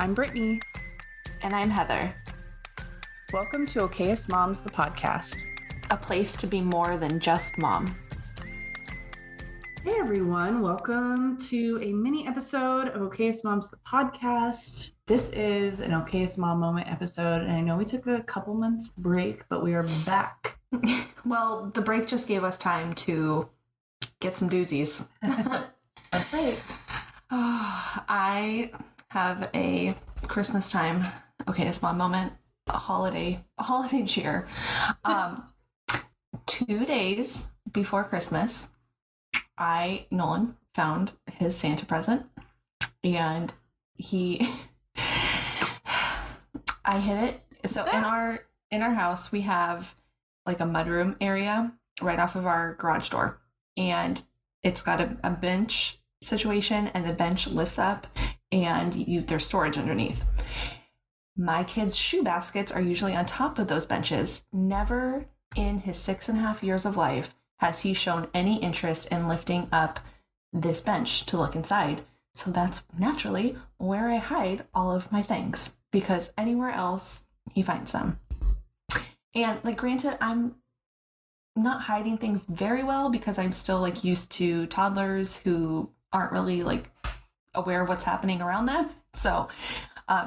I'm Brittany. And I'm Heather. Welcome to Okayest Moms, the podcast. A place to be more than just mom. Hey everyone, welcome to a mini episode of Okayest Moms, the podcast. This is an Okayest Mom Moment episode, and I know we took a couple months break, but we are back. Well, the break just gave us time to get some doozies. That's right. I have a Christmas time Okayest Mom Moment, a holiday cheer. 2 days before Christmas, Nolan found his Santa present, and I hid it. So in our house, we have like a mudroom area right off of our garage door, and it's got a bench situation, and the bench lifts up, and there's storage underneath. My kids' shoe baskets are usually on top of those benches. Never in his 6.5 years of life has he shown any interest in lifting up this bench to look inside. So that's naturally where I hide all of my things, because anywhere else he finds them. And like, granted, I'm not hiding things very well because I'm still like used to toddlers who aren't really like aware of what's happening around them. So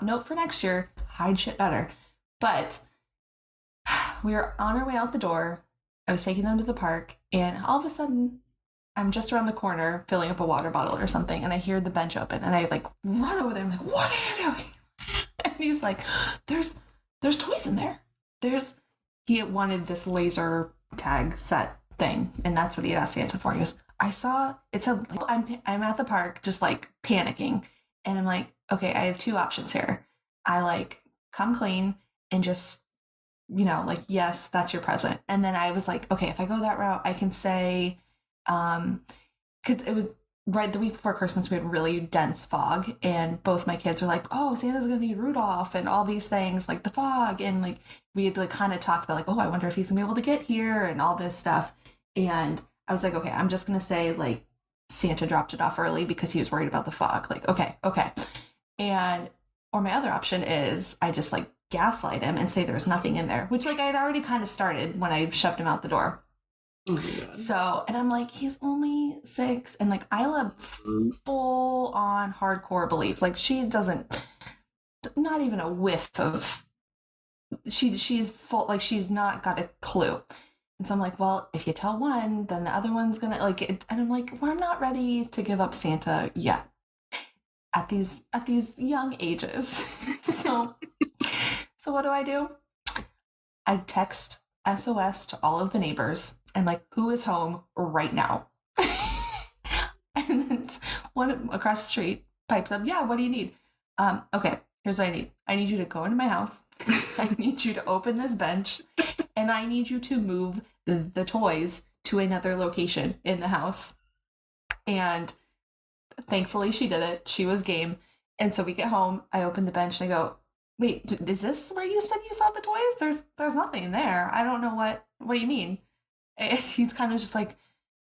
note for next year, hide shit better. But we were on our way out the door. I was taking them to the park, and all of a sudden I'm just around the corner filling up a water bottle or something, and I hear the bench open, and I like run over there. I'm like, "What are you doing?" And he's like, "There's toys in there. He wanted this laser tag set thing, and that's what he had asked Santa for. He goes, I'm at the park just like panicking, and I'm like, okay, I have two options here. I like come clean and just, like, yes, that's your present. And then I was like, okay, if I go that route, I can say, because it was right the week before Christmas, we had really dense fog, and both my kids were like, oh, Santa's gonna need Rudolph and all these things, like the fog, and like we had like kind of talked about like, oh, I wonder if he's gonna be able to get here and all this stuff. And I was like, okay, I'm just gonna say like Santa dropped it off early because he was worried about the fog. Like, okay. And or my other option is I just like gaslight him and say there's nothing in there, which like I had already kind of started when I shoved him out the door. Oh my God. So, and I'm like, he's only 6, and like Isla full on hardcore believes. Like she doesn't, not even a whiff of, she's full, like she's not got a clue. And so I'm like, well, if you tell one, then the other one's gonna like it. And I'm like, well, I'm not ready to give up Santa yet at these young ages. So what do? I text SOS to all of the neighbors and like, who is home right now? And then one across the street pipes up, yeah, what do you need? Okay, here's what I need. I need you to go into my house. I need you to open this bench, and I need you to move the toys to another location in the house. And thankfully she did it. She was game. And so we get home, I open the bench and I go, wait, is this where you said you saw the toys? There's nothing there. I don't know what do you mean? And he's kind of just like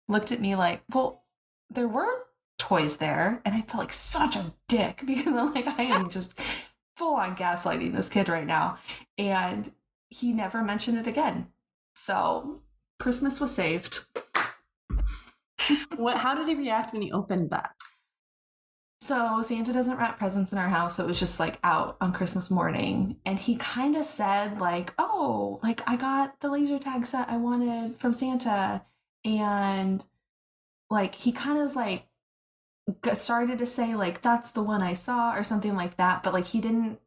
looked at me like, well, there were toys there. And I felt like such a dick because I'm like, I am just full on gaslighting this kid right now. And he never mentioned it again. So Christmas was saved. How did he react when you opened that? So Santa doesn't wrap presents in our house. So it was just like out on Christmas morning. And he kind of said like, oh, like I got the laser tag set I wanted from Santa. And like, he kind of was like, started to say like, that's the one I saw or something like that. But like, he didn't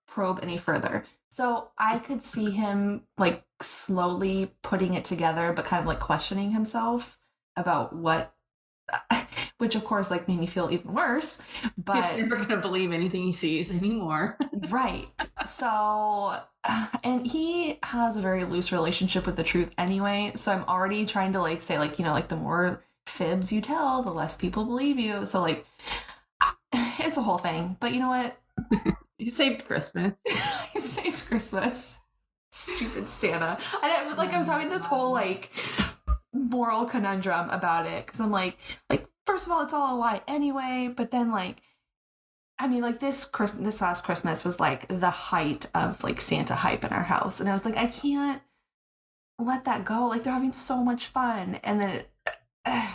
probe any further. So I could see him like slowly putting it together, but kind of like questioning himself about what, which of course like made me feel even worse. But he's never gonna believe anything he sees anymore. Right. So, and he has a very loose relationship with the truth anyway. So I'm already trying to like say like, like the more fibs you tell, the less people believe you. So like, it's a whole thing. But you know what? You saved Christmas. I saved Christmas. Stupid Santa. And I was having this whole like moral conundrum about it because I'm like first of all, it's all a lie anyway, but then like I mean, like this last Christmas was like the height of like Santa hype in our house. And I was like, I can't let that go. Like they're having so much fun. And then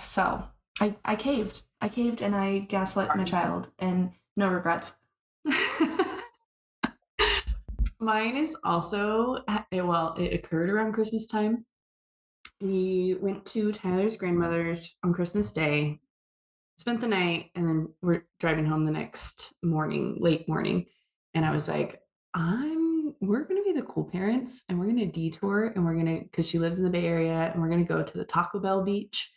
so I caved. I caved and I gaslit my child, and no regrets. Mine is also, it occurred around Christmas time. We went to Tyler's grandmother's on Christmas Day, spent the night, and then we're driving home the next morning, late morning. And I was like, we're going to be the cool parents, and we're going to detour, and we're going to, because she lives in the Bay Area, and we're going to go to the Taco Bell beach,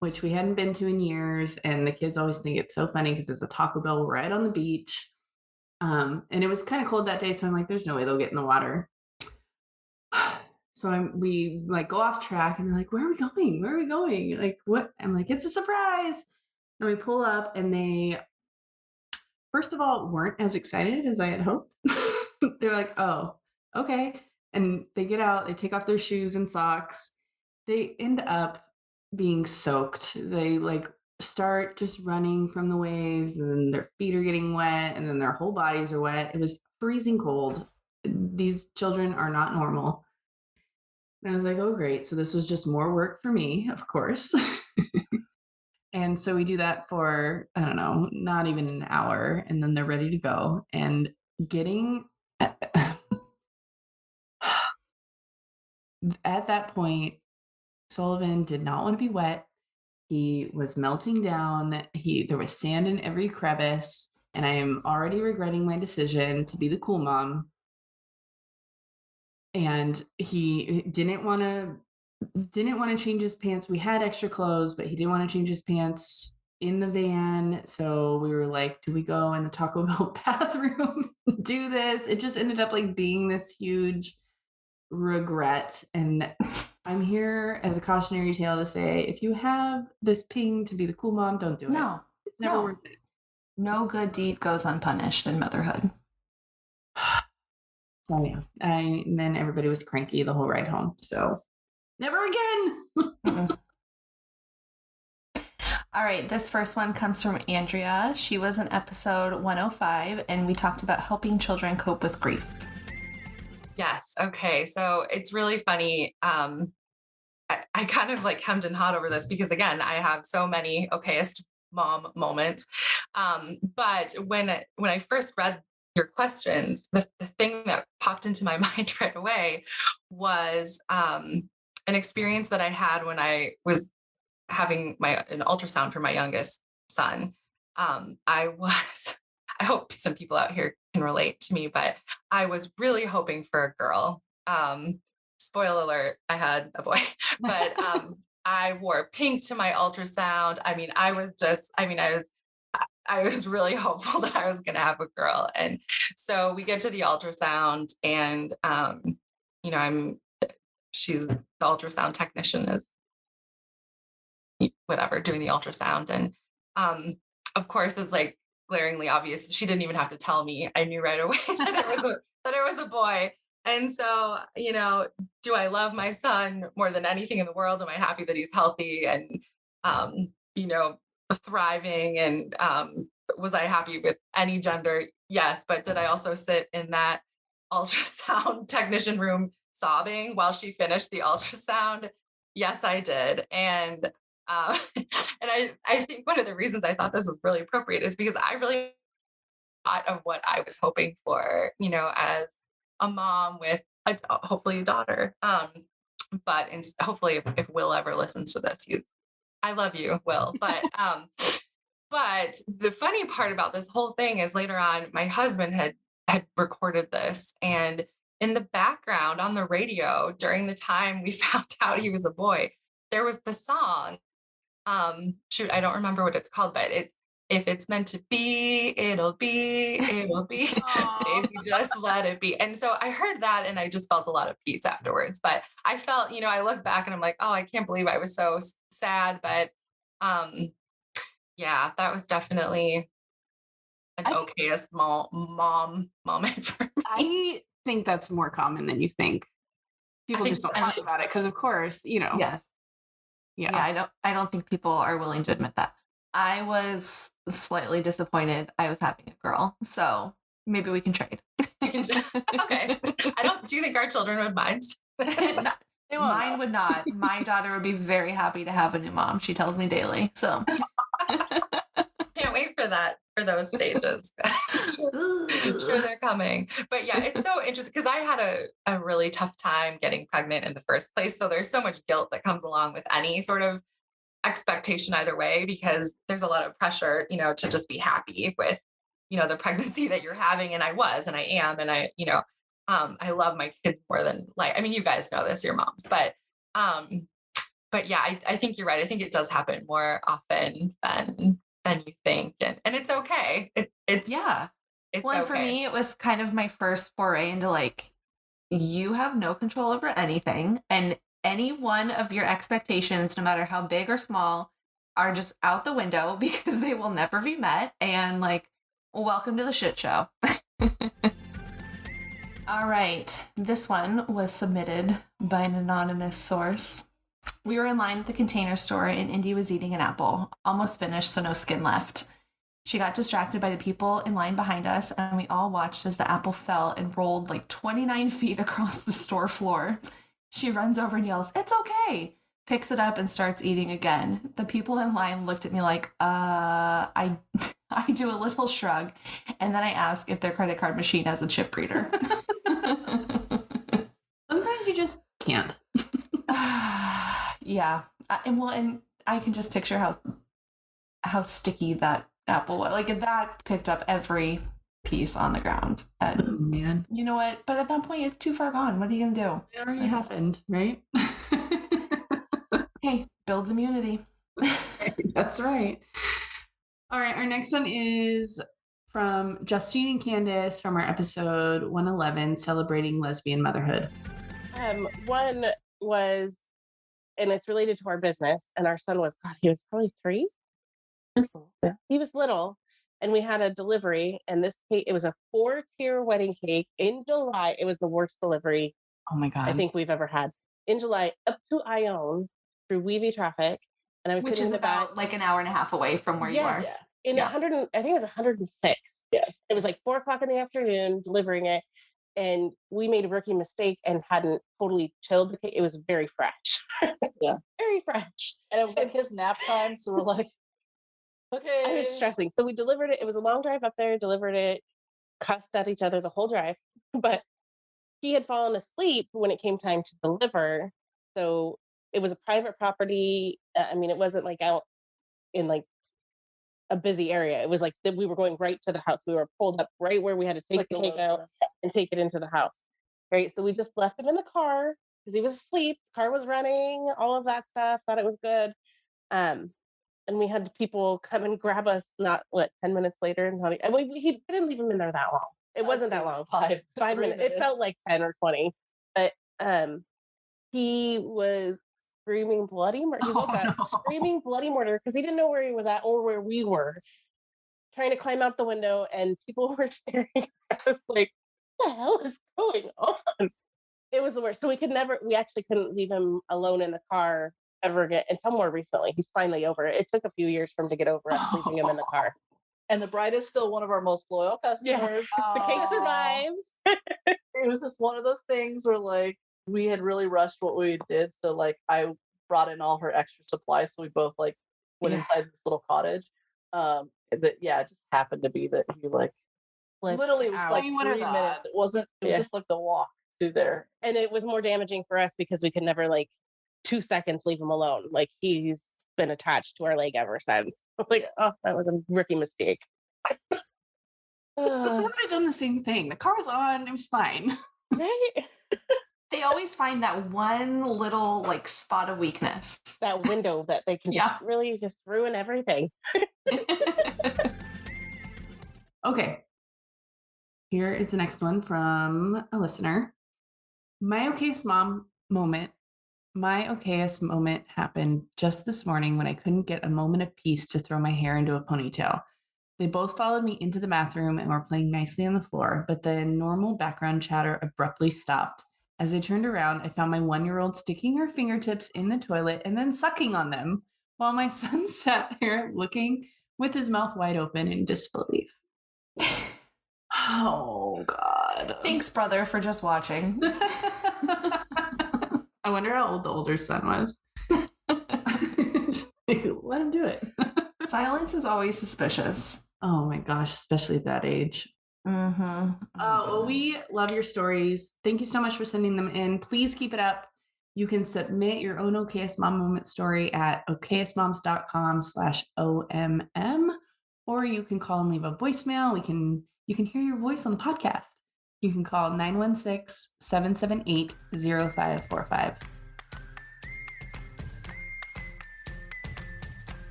which we hadn't been to in years. And the kids always think it's so funny because there's a Taco Bell right on the beach. And it was kind of cold that day. So I'm like, there's no way they'll get in the water. So we like go off track, and they're like, where are we going? Where are we going? Like, what? I'm like, it's a surprise. And we pull up, and they, first of all, weren't as excited as I had hoped. They're like, oh, okay. And they get out, they take off their shoes and socks. They end up being soaked. They like start just running from the waves, and then their feet are getting wet, and then their whole bodies are wet. It was freezing cold. These children are not normal. And I was like, oh, great. So this was just more work for me, of course. And so we do that for, I don't know, not even an hour. And then they're ready to go. And getting at that point, Sullivan did not want to be wet. He was melting down. There was sand in every crevice. And I am already regretting my decision to be the cool mom. And he didn't want to change his pants. We had extra clothes, but he didn't want to change his pants in the van. So we were like, do we go in the Taco Bell bathroom, do this? It just ended up like being this huge regret. And I'm here as a cautionary tale to say, if you have this ping to be the cool mom, don't do it. No, It's never worth it. No good deed goes unpunished in motherhood. So yeah, and then everybody was cranky the whole ride home. So never again. All right, this first one comes from Andrea. She was in episode 105, and we talked about helping children cope with grief. Yes. Okay. So it's really funny. I kind of like hemmed and hawed over this because again, I have so many okayest mom moments. But when I first read your questions, the thing that popped into my mind right away was an experience that I had when I was having an ultrasound for my youngest son. I hope some people out here can relate to me, but I was really hoping for a girl. Spoiler alert, I had a boy, but I wore pink to my ultrasound. I mean, I was really hopeful that I was going to have a girl. And so we get to the ultrasound, and, she's the ultrasound technician is whatever, doing the ultrasound. And of course, it's like glaringly obvious. She didn't even have to tell me. I knew right away that it was a boy. And so, do I love my son more than anything in the world? Am I happy that he's healthy and, thriving? And was I happy with any gender? Yes. But did I also sit in that ultrasound technician room sobbing while she finished the ultrasound? Yes, I did. And and I think one of the reasons I thought this was really appropriate is because I really thought of what I was hoping for, as a mom with hopefully a daughter. But hopefully if Will ever listens to this, I love you, Will. But the funny part about this whole thing is later on, my husband had recorded this, and in the background on the radio during the time we found out he was a boy, there was the song. Shoot, I don't remember what it's called, but if it's meant to be, it'll be, baby, just let it be. And so I heard that and I just felt a lot of peace afterwards. But I felt, I look back and I'm like, oh, I can't believe I was so sad. But yeah, that was definitely an okayest mom moment for me. I think that's more common than you think. People just don't talk about it because, of course, Yes. Yeah, I don't think people are willing to admit that. I was slightly disappointed I was having a girl. So maybe we can trade. Okay. Do you think our children would mind? Mine would not. My daughter would be very happy to have a new mom. She tells me daily. So Can't wait for those stages. I'm sure they're coming. But yeah, it's so interesting because I had a really tough time getting pregnant in the first place. So there's so much guilt that comes along with any sort of expectation either way, because there's a lot of pressure, to just be happy with, the pregnancy that you're having. And I was, and I am, and I love my kids more than you guys know this, your moms, but yeah, I think you're right. I think it does happen more often than you think. And it's okay. It's yeah. it's Well, and okay. for me, it was kind of my first foray into you have no control over anything. And any one of your expectations, no matter how big or small, are just out the window because they will never be met. And welcome to the shit show. All right. This one was submitted by an anonymous source. We were in line at the Container Store and Indy was eating an apple, almost finished, so no skin left. She got distracted by the people in line behind us, and we all watched as the apple fell and rolled 29 feet across the store floor. She runs over and yells, "It's okay!" Picks it up and starts eating again. The people in line looked at me I do a little shrug, and then I ask if their credit card machine has a chip reader. Sometimes you just can't. Yeah. And I can just picture how sticky that apple was. That picked up every piece on the ground. And oh, man. You know what? But at that point, it's too far gone. What are you going to do? It already happened, right? Hey, builds immunity. That's right. All right. Our next one is from Justine and Candace from our episode 111, Celebrating Lesbian Motherhood. One was, and it's related to our business, and our son was, he was probably 3. He was little, and we had a delivery, and this cake, it was a 4-tier wedding cake in July. It was the worst delivery oh my God I think we've ever had in July, up to Ione through Weavy traffic. And I was which is about an hour and a half away from where you are. In 100, I think it was 106. Yeah. It was 4:00 in the afternoon delivering it. And we made a rookie mistake and hadn't totally chilled the cake. It was very fresh. Yeah. Very fresh. And it was his nap time. So we're okay. I was stressing. So we delivered it. It was a long drive up there, delivered it, cussed at each other the whole drive. But he had fallen asleep when it came time to deliver. So it was a private property. It wasn't out in a busy area. It was that we were going right to the house. We were pulled up right where we had to take the cake out and take it into the house. Right. So we just left him in the car because he was asleep. The car was running, all of that stuff. Thought it was good. And we had people come and grab us, 10 minutes later. He didn't leave him in there that long. It wasn't that long. 5 minutes. It felt like 10 or 20. But he was screaming bloody murder. He woke up screaming bloody murder because he didn't know where he was at or where we were. Trying to climb out the window, and people were staring at us what the hell is going on? It was the worst. So we actually couldn't leave him alone in the car ever again until more recently. He's finally over it. It took a few years for him to get over it, leaving him in the car. And the bride is still one of our most loyal customers. Yeah. The cake survived. It was just one of those things where we had really rushed what we did. So I brought in all her extra supplies. So we both went inside this little cottage. It just happened to be that he literally was 3 minutes. It was just the walk to there. And it was more damaging for us because we could never 2 seconds leave him alone. He's been attached to our leg ever since. Oh, that was a rookie mistake. Someone had done the same thing. The car was on, it was fine. Right? They always find that one little spot of weakness. That window that they can really just ruin everything. Okay. Here is the next one from a listener. My okayest moment happened just this morning when I couldn't get a moment of peace to throw my hair into a ponytail. They both followed me into the bathroom and were playing nicely on the floor, but then normal background chatter abruptly stopped. As I turned around, I found my 1-year-old sticking her fingertips in the toilet and then sucking on them. while my son sat there looking with his mouth wide open in disbelief. Oh, God. Thanks, brother, for just watching. I wonder how old the older son was. Let him do it. Silence is always suspicious. Oh my gosh, especially at that age. Mm-hmm. Well, we love your stories. Thank you so much for sending them in. Please keep it up. You can submit your own Okayest Mom Moment story at okayestmoms.com/OMM, or you can call and leave a voicemail. You can hear your voice on the podcast. You can call 916-778-0545.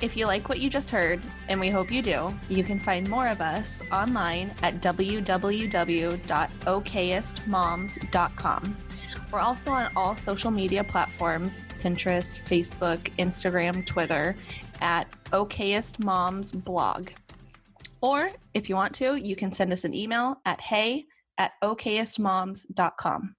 If you like what you just heard, and we hope you do, you can find more of us online at www.okayestmoms.com. We're also on all social media platforms, Pinterest, Facebook, Instagram, Twitter, at Okayest Moms Blog. Or if you want to, you can send us an email at hey@okayestmoms.com.